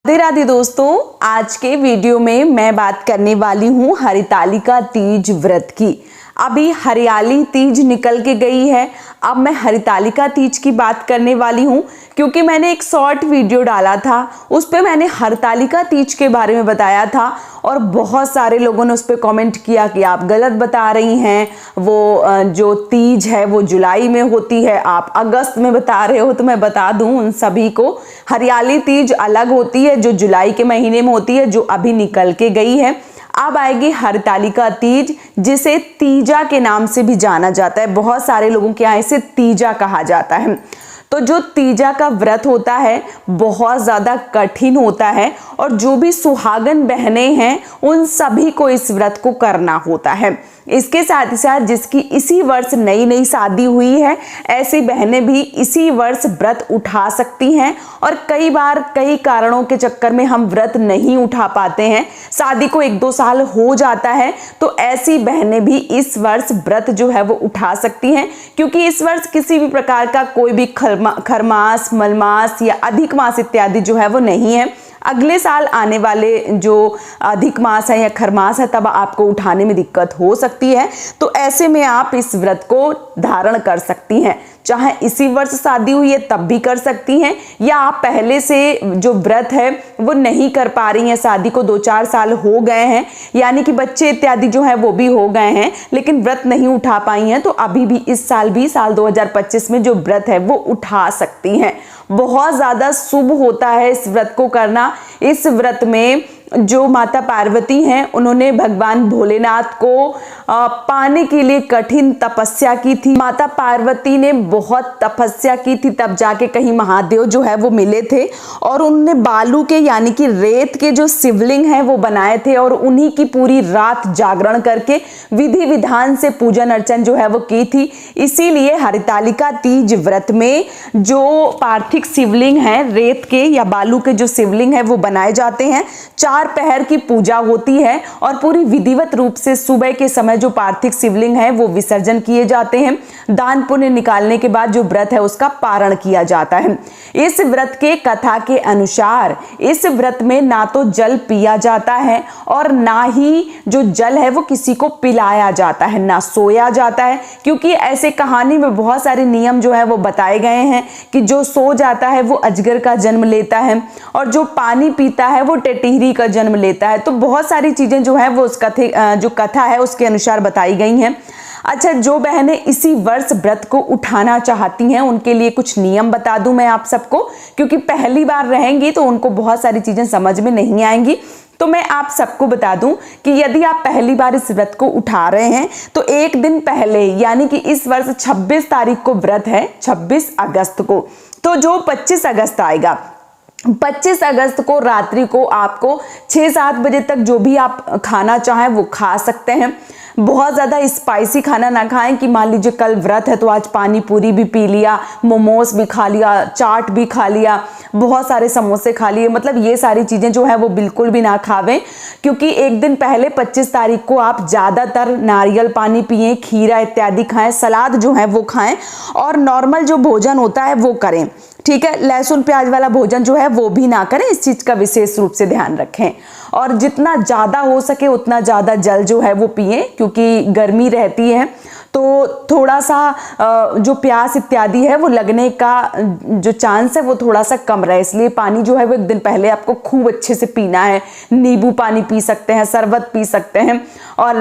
राधे राधे दोस्तों, आज के वीडियो में मैं बात करने वाली हूँ हरितालिका तीज व्रत की। अभी हरियाली तीज निकल के गई है। अब मैं हरितालिका तीज की बात करने वाली हूँ क्योंकि मैंने एक शॉर्ट वीडियो डाला था, उस पे मैंने हरितालिका तीज के बारे में बताया था और बहुत सारे लोगों ने उस पर कमेंट किया कि आप गलत बता रही हैं, वो जो तीज है वो जुलाई में होती है, आप अगस्त में बता रहे हो। तो मैं बता दूं उन सभी को, हरियाली तीज अलग होती है जो जुलाई के महीने में होती है, जो अभी निकल के गई है। अब आएगी हरितालिका तीज, जिसे तीजा के नाम से भी जाना जाता है। बहुत सारे लोगों के यहाँ इसे तीजा कहा जाता है। तो जो तीजा का व्रत होता है बहुत ज़्यादा कठिन होता है और जो भी सुहागन बहनें हैं उन सभी को इस व्रत को करना होता है। इसके साथ ही साथ जिसकी इसी वर्ष नई नई शादी हुई है, ऐसी बहनें भी इसी वर्ष व्रत उठा सकती हैं। और कई बार कई कारणों के चक्कर में हम व्रत नहीं उठा पाते हैं, शादी को 1-2 साल हो जाता है, तो ऐसी बहनें भी इस वर्ष व्रत जो है वो उठा सकती हैं। क्योंकि इस वर्ष किसी भी प्रकार का कोई भी खरमास, मलमास या अधिक मास इत्यादि जो है वो नहीं है। अगले साल आने वाले जो अधिक मास है या खरमास है तब आपको उठाने में दिक्कत हो सकती है। तो ऐसे में आप इस व्रत को धारण कर सकती हैं, चाहे इसी वर्ष शादी हुई है तब भी कर सकती हैं, या आप पहले से जो व्रत है वो नहीं कर पा रही हैं, शादी को 2-4 साल हो गए हैं, यानी कि बच्चे इत्यादि जो है वो भी हो गए हैं, लेकिन व्रत नहीं उठा पाई हैं, तो अभी भी इस साल भी साल 2025 में जो व्रत है वो उठा सकती हैं। बहुत ज़्यादा शुभ होता है इस व्रत को करना। इस व्रत में जो माता पार्वती हैं उन्होंने भगवान भोलेनाथ को पाने के लिए कठिन तपस्या की थी। माता पार्वती ने बहुत तपस्या की थी, तब जाके कहीं महादेव जो है वो मिले थे और उन्होंने बालू के यानी कि रेत के जो शिवलिंग हैं वो बनाए थे और उन्हीं की पूरी रात जागरण करके विधि विधान से पूजन अर्चन जो है वो की थी। इसीलिए हरितालिका तीज व्रत में जो पार्थिव शिवलिंग है, रेत के या बालू के जो शिवलिंग है वो बनाए जाते हैं। 4 पहर की पूजा होती है और पूरी विधिवत रूप से सुबह के समय जो पार्थिव शिवलिंग है वो विसर्जन किए जाते हैं। दान पुण्य निकालने के बाद जो व्रत है उसका पारण किया जाता है। इस व्रत के कथा के अनुसार इस व्रत में ना तो जल पिया जाता है और ना ही जो जल है वो किसी को पिलाया जाता है, ना सोया जाता है। क्योंकि ऐसे कहानी में बहुत सारे नियम जो है वो बताए गए हैं कि जो सो जाता है वो अजगर का जन्म लेता है और जो पानी पीता है वो टेटहरी का जन्म लेता है। तो बहुत सारी चीजें जो है वो उस जो कथा है उसके अनुसार बताई गई हैं। अच्छा, जो बहनें इसी वर्ष व्रत को उठाना चाहती हैं उनके लिए कुछ नियम बता दूं मैं आप सबको, क्योंकि पहली बार रहेंगी तो उनको बहुत सारी चीजें समझ में नहीं आएंगी। तो मैं आप सबको बता दूं कि यदि आप पहली बार इस व्रत को उठा रहे हैं तो एक दिन पहले, यानी कि इस वर्ष 26 तारीख को व्रत है, 26 अगस्त को, तो जो 25 अगस्त आएगा, 25 अगस्त को रात्रि को आपको 6-7 बजे तक जो भी आप खाना चाहें वो खा सकते हैं। बहुत ज़्यादा स्पाइसी खाना ना खाएं कि मान लीजिए कल व्रत है तो आज पानी पूरी भी पी लिया, मोमोज भी खा लिया, चाट भी खा लिया, बहुत सारे समोसे खा लिए, मतलब ये सारी चीज़ें जो है वो बिल्कुल भी ना खावें। क्योंकि एक दिन पहले 25 तारीख को आप ज़्यादातर नारियल पानी पिएं, खीरा इत्यादि खाएं, सलाद जो है वो खाएं और नॉर्मल जो भोजन होता है वो करें। ठीक है, लहसुन प्याज वाला भोजन जो है वो भी ना करें, इस चीज़ का विशेष रूप से ध्यान रखें। और जितना ज़्यादा हो सके उतना ज़्यादा जल जो है वो पिएं, क्योंकि गर्मी रहती है तो थोड़ा सा जो प्यास इत्यादि है वो लगने का जो चांस है वो थोड़ा सा कम रहे, इसलिए पानी जो है वो एक दिन पहले आपको खूब अच्छे से पीना है। नींबू पानी पी सकते हैं, शरबत पी सकते हैं। और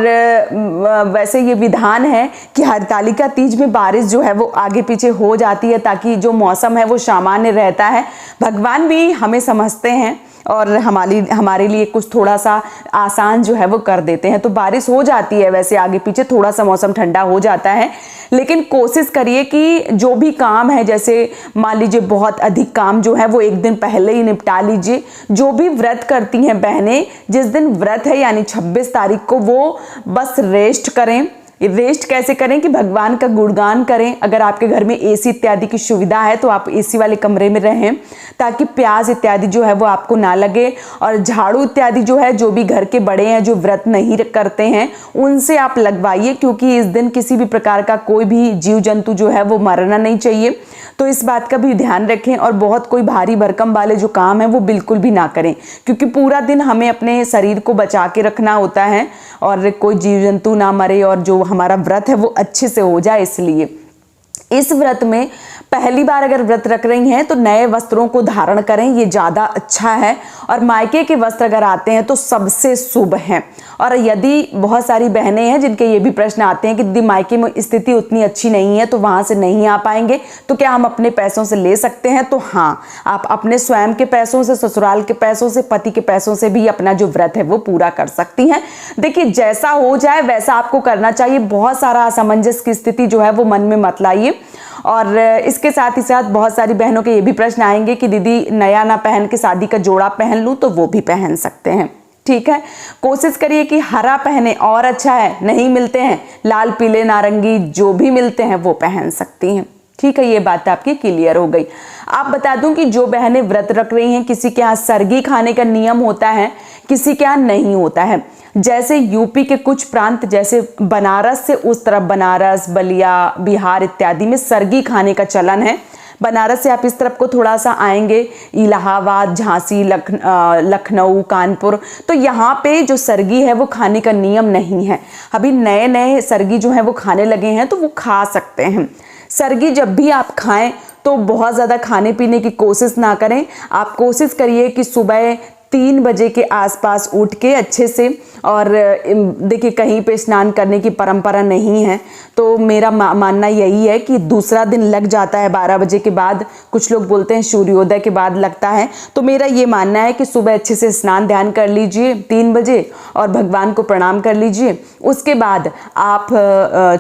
वैसे ये विधान है कि हरितालिका तीज में बारिश जो है वो आगे पीछे हो जाती है ताकि जो मौसम है वो सामान्य रहता है। भगवान भी हमें समझते हैं और हमारे लिए कुछ थोड़ा सा आसान जो है वो कर देते हैं, तो बारिश हो जाती है। वैसे आगे पीछे थोड़ा सा मौसम ठंडा हो जाता है, लेकिन कोशिश करिए कि जो भी काम है, जैसे मान लीजिए बहुत अधिक काम जो है वो एक दिन पहले ही निपटा लीजिए। जो भी व्रत करती हैं बहनें, जिस दिन व्रत है यानी 26 तारीख को, वो बस रेस्ट करें। रेस्ट कैसे करें कि भगवान का गुणगान करें। अगर आपके घर में एसी इत्यादि की सुविधा है तो आप एसी वाले कमरे में रहें ताकि प्यास इत्यादि जो है वो आपको ना लगे। और झाड़ू इत्यादि जो है, जो भी घर के बड़े हैं जो व्रत नहीं करते हैं उनसे आप लगवाइए, क्योंकि इस दिन किसी भी प्रकार का कोई भी जीव जंतु जो है वो मरना नहीं चाहिए। तो इस बात का भी ध्यान रखें और बहुत कोई भारी भरकम वाले जो काम है वो बिल्कुल भी ना करें, क्योंकि पूरा दिन हमें अपने शरीर को बचा के रखना होता है और कोई जीव जंतु ना मरे और जो हमारा व्रत है वो अच्छे से हो जाए। इसलिए इस व्रत में पहली बार अगर व्रत रख रही हैं तो नए वस्त्रों को धारण करें, ये ज़्यादा अच्छा है। और मायके के वस्त्र अगर आते हैं तो सबसे शुभ हैं। और यदि बहुत सारी बहनें हैं जिनके ये भी प्रश्न आते हैं कि दीदी मायके में स्थिति उतनी अच्छी नहीं है तो वहाँ से नहीं आ पाएंगे, तो क्या हम अपने पैसों से ले सकते हैं? तो हाँ, आप अपने स्वयं के पैसों से, ससुराल के पैसों से, पति के पैसों से भी अपना जो व्रत है वो पूरा कर सकती हैं। देखिए, जैसा हो जाए वैसा आपको करना चाहिए। बहुत सारा असमंजस की स्थिति जो है वो मन में मत लाइए। और इसके साथ ही साथ बहुत सारी बहनों के ये भी प्रश्न आएंगे कि दीदी नया ना पहन के शादी का जोड़ा पहन लूं, तो वो भी पहन सकते हैं। ठीक है, कोशिश करिए कि हरा पहने और अच्छा है, नहीं मिलते हैं लाल पीले नारंगी जो भी मिलते हैं वो पहन सकती हैं। ठीक है, ये बात आपकी क्लियर हो गई। आप बता दूं कि जो बहनें व्रत रख रही हैं, किसी के यहाँ सरगी खाने का नियम होता है, किसी के यहाँ नहीं होता है। जैसे यूपी के कुछ प्रांत, जैसे बनारस से उस तरफ, बनारस, बलिया, बिहार इत्यादि में सरगी खाने का चलन है। बनारस से आप इस तरफ को थोड़ा सा आएंगे, इलाहाबाद, झांसी, लखनऊ, कानपुर, तो यहाँ पे जो सरगी है वो खाने का नियम नहीं है। अभी नए नए सरगी जो है वो खाने लगे हैं, तो वो खा सकते हैं। सरगी जब भी आप खाएं तो बहुत ज़्यादा खाने पीने की कोशिश ना करें। आप कोशिश करिए कि सुबह 3 बजे के आसपास उठ के अच्छे से, और देखिए कहीं पे स्नान करने की परंपरा नहीं है, तो मेरा मानना यही है कि दूसरा दिन लग जाता है 12 बजे के बाद। कुछ लोग बोलते हैं सूर्योदय के बाद लगता है, तो मेरा ये मानना है कि सुबह अच्छे से स्नान ध्यान कर लीजिए 3 बजे और भगवान को प्रणाम कर लीजिए। उसके बाद आप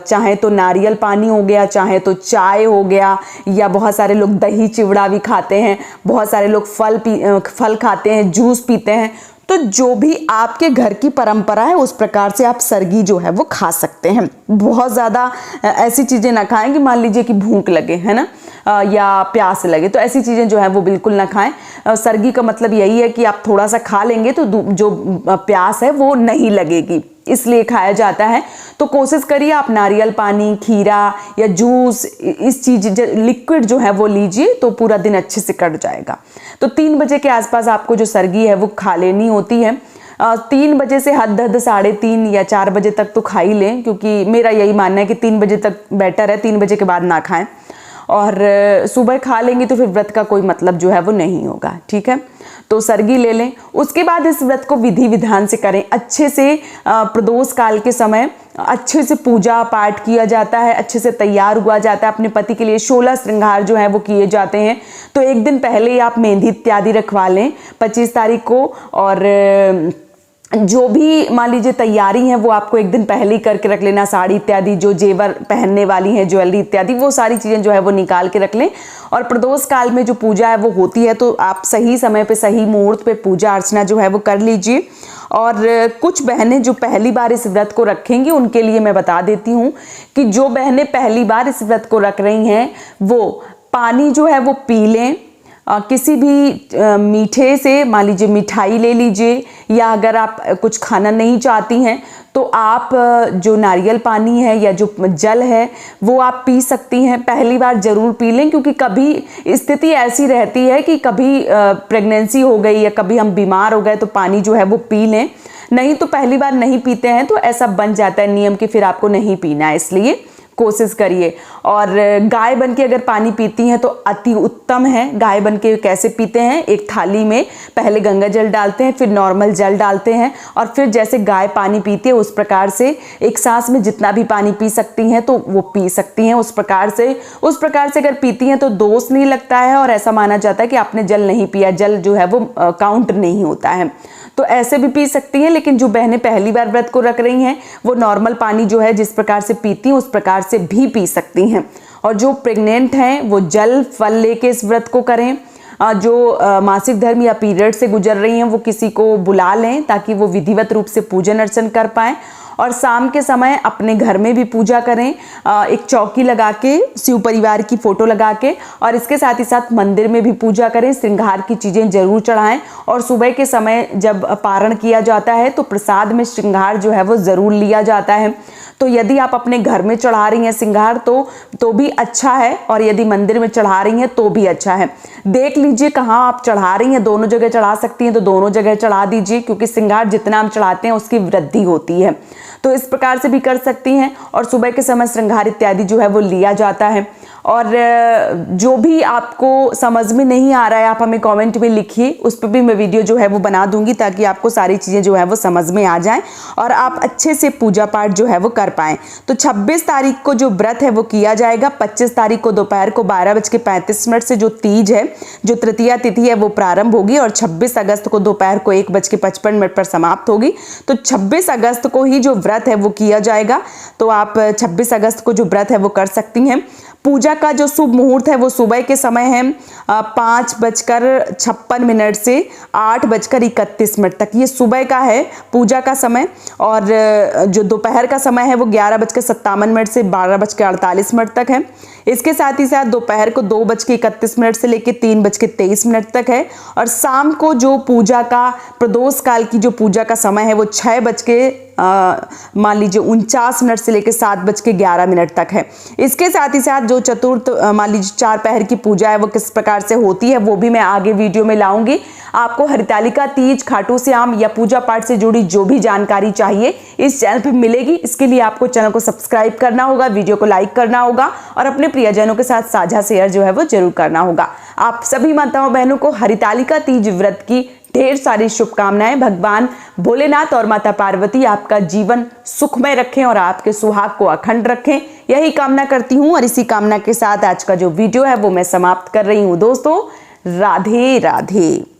चाहे तो नारियल पानी हो गया, चाहे तो चाय हो गया, या बहुत सारे लोग दही चिवड़ा भी खाते हैं, बहुत सारे लोग फल खाते हैं, जूस पीते हैं। तो जो भी आपके घर की परंपरा है उस प्रकार से आप सरगी जो है वो खा सकते हैं। बहुत ज़्यादा ऐसी चीज़ें ना खाएं कि मान लीजिए कि भूख लगे, है ना, या प्यास लगे, तो ऐसी चीज़ें जो है वो बिल्कुल ना खाएं। सरगी का मतलब यही है कि आप थोड़ा सा खा लेंगे तो जो प्यास है वो नहीं लगेगी, इसलिए खाया जाता है। तो कोशिश करिए आप नारियल पानी, खीरा या जूस, इस चीज़ लिक्विड जो है वो लीजिए, तो पूरा दिन अच्छे से कट जाएगा। तो 3 बजे के आसपास आपको जो सरगी है वो खा लेनी होती है। 3 बजे से हद 3:30 या 4 बजे तक तो खा ही लें, क्योंकि मेरा यही मानना है कि 3 बजे तक बेटर है, 3 बजे के बाद ना खाएं। और सुबह खा लेंगे तो फिर व्रत का कोई मतलब जो है वो नहीं होगा। ठीक है, तो सरगी ले लें। उसके बाद इस व्रत को विधि विधान से करें अच्छे से। प्रदोष काल के समय अच्छे से पूजा पाठ किया जाता है, अच्छे से तैयार हुआ जाता है। अपने पति के लिए 16 श्रृंगार जो है वो किए जाते हैं। तो एक दिन पहले ही आप मेहंदी इत्यादि रखवा लें 25 तारीख को, और जो भी मान लीजिए तैयारी है वो आपको एक दिन पहले ही करके रख लेना। साड़ी इत्यादि, जो जेवर पहनने वाली हैं, ज्वेलरी इत्यादि, वो सारी चीज़ें जो है वो निकाल के रख लें। और प्रदोष काल में जो पूजा है वो होती है, तो आप सही समय पे, सही मुहूर्त पे पूजा अर्चना जो है वो कर लीजिए। और कुछ बहनें जो पहली बार इस व्रत को रखेंगी उनके लिए मैं बता देती हूँ कि जो बहनें पहली बार इस व्रत को रख रही हैं वो पानी जो है वो पी लें। किसी भी मीठे से, मान लीजिए मिठाई ले लीजिए, या अगर आप कुछ खाना नहीं चाहती हैं तो आप जो नारियल पानी है या जो जल है वो आप पी सकती हैं। पहली बार ज़रूर पी लें, क्योंकि कभी स्थिति ऐसी रहती है कि कभी प्रेगनेंसी हो गई या कभी हम बीमार हो गए तो पानी जो है वो पी लें। नहीं तो पहली बार नहीं पीते हैं तो ऐसा बन जाता है नियम कि फिर आपको नहीं पीना है, इसलिए कोशिश करिए। और गाय बन के अगर पानी पीती हैं तो अति उत्तम है। गाय बन के कैसे पीते हैं, एक थाली में पहले गंगा जल डालते हैं, फिर नॉर्मल जल डालते हैं, और फिर जैसे गाय पानी पीती है उस प्रकार से एक सांस में जितना भी पानी पी सकती हैं तो वो पी सकती हैं। उस प्रकार से अगर पीती हैं तो दोष नहीं लगता है, और ऐसा माना जाता है कि आपने जल नहीं पिया, जल जो है वो काउंट नहीं होता है। तो ऐसे भी पी सकती हैं। लेकिन जो बहनें पहली बार व्रत को रख रही हैं वो नॉर्मल पानी जो है जिस प्रकार से पीती हैं उस प्रकार से भी पी सकती हैं। और जो प्रेग्नेंट हैं वो जल फल लेके इस व्रत को करें। जो मासिक धर्म या पीरियड से गुजर रही हैं वो किसी को बुला लें ताकि वो विधिवत रूप से पूजन अर्चन कर पाएँ। और शाम के समय अपने घर में भी पूजा करें, एक चौकी लगा के शिव परिवार की फोटो लगा के, और इसके साथ ही साथ मंदिर में भी पूजा करें, श्रृंगार की चीज़ें जरूर चढ़ाएं। और सुबह के समय जब पारण किया जाता है तो प्रसाद में श्रृंगार जो है वो ज़रूर लिया जाता है। तो यदि आप अपने घर में चढ़ा रही हैं श्रृंगार तो भी अच्छा है, और यदि मंदिर में चढ़ा रही हैं तो भी अच्छा है। देख लीजिए कहाँ आप चढ़ा रही हैं, दोनों जगह चढ़ा सकती हैं तो दोनों जगह चढ़ा दीजिए, क्योंकि श्रृंगार जितना हम चढ़ाते हैं उसकी वृद्धि होती है। तो इस प्रकार से भी कर सकती हैं। और सुबह के समय श्रृंगार इत्यादि जो है वो लिया जाता है। और जो भी आपको समझ में नहीं आ रहा है आप हमें कमेंट में लिखिए, उस पर भी मैं वीडियो जो है वो बना दूंगी, ताकि आपको सारी चीज़ें जो है वो समझ में आ जाएं और आप अच्छे से पूजा पाठ जो है वो कर पाएं। तो 26 तारीख को जो व्रत है वो किया जाएगा। 25 तारीख को दोपहर को 12:35 से जो तीज है, जो तृतीया तिथि है, वो प्रारंभ होगी, और 26 अगस्त को दोपहर को 1:55 पर समाप्त होगी। तो 26 अगस्त को ही जो व्रत है वो किया जाएगा। तो आप 26 अगस्त को जो व्रत है वो कर सकती हैं। पूजा का जो शुभ मुहूर्त है वो सुबह के समय है 5:56 से 8:31 तक, ये सुबह का है पूजा का समय। और जो दोपहर का समय है वो 11:57 से 12:48 तक है। इसके साथ ही साथ दोपहर को 2:31 से लेकर 3:23 तक है। और शाम को जो पूजा का प्रदोष काल की जो पूजा का समय है वो 6:49 से लेकर 7:11 तक है। इसके साथ ही साथ जो चतुर्थ मान लीजिए 4 पहर की पूजा है वो किस प्रकार से होती है वो भी मैं आगे वीडियो में लाऊंगी। आपको हरितालिका तीज, खाटू श्याम या पूजा पाठ से जुड़ी जो भी जानकारी चाहिए इस चैनल पर मिलेगी। इसके लिए आपको चैनल को सब्सक्राइब करना होगा, वीडियो को लाइक करना होगा और अपने प्रियजनों के साथ साझा शेयर जो है वो जरूर करना होगा। आप सभी माताओं बहनों को हरितालिका तीज व्रत की ढेर सारी शुभकामनाएं। भगवान भोलेनाथ और माता पार्वती आपका जीवन सुखमय रखें और आपके सुहाग को अखंड रखें, यही कामना करती हूं। और इसी कामना के साथ आज का जो वीडियो है वो मैं समाप्त कर रही हूं दोस्तों। राधे राधे।